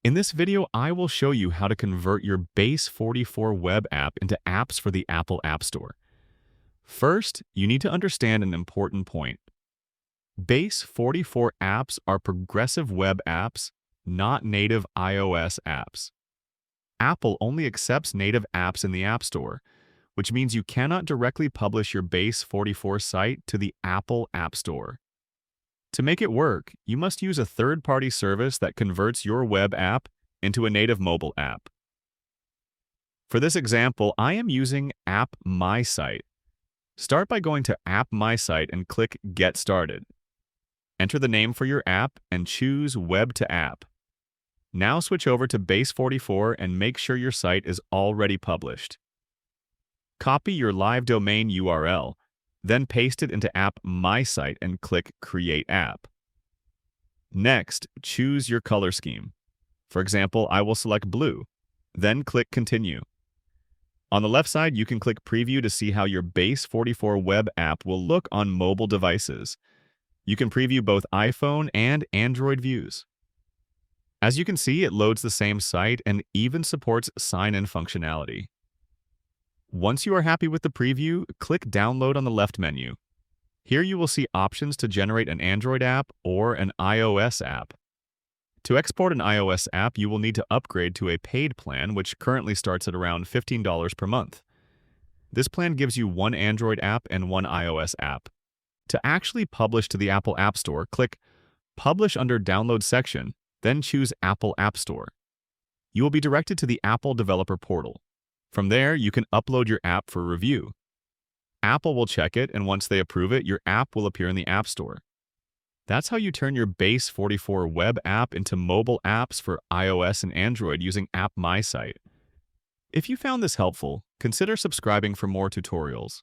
In this video, I will show you how to convert your Base44 web app into apps for the Apple App Store. First, you need to understand an important point. Base44 apps are progressive web apps, not native iOS apps. Apple only accepts native apps in the App Store, which means you cannot directly publish your Base44 site to the Apple App Store. To make it work, you must use a third-party service that converts your web app into a native mobile app. For this example, I am using AppMySite. Start by going to AppMySite and click Get Started. Enter the name for your app and choose Web to App. Now switch over to Base44 and make sure your site is already published. Copy your live domain URL. Then paste it into AppMySite and click Create App. Next, choose your color scheme. For example, I will select blue. Then click Continue. On the left side, you can click Preview to see how your Base44 web app will look on mobile devices. You can preview both iPhone and Android views. As you can see, it loads the same site and even supports sign-in functionality. Once you are happy with the preview, click Download on the left menu. Here you will see options to generate an Android app or an iOS app. To export an iOS app, you will need to upgrade to a paid plan, which currently starts at around $15 per month. This plan gives you one Android app and one iOS app. To actually publish to the Apple App Store, click Publish under Download section, then choose Apple App Store. You will be directed to the Apple Developer Portal. From there, you can upload your app for review. Apple will check it, and once they approve it, your app will appear in the App Store. That's how you turn your Base44 web app into mobile apps for iOS and Android using AppMySite. If you found this helpful, consider subscribing for more tutorials.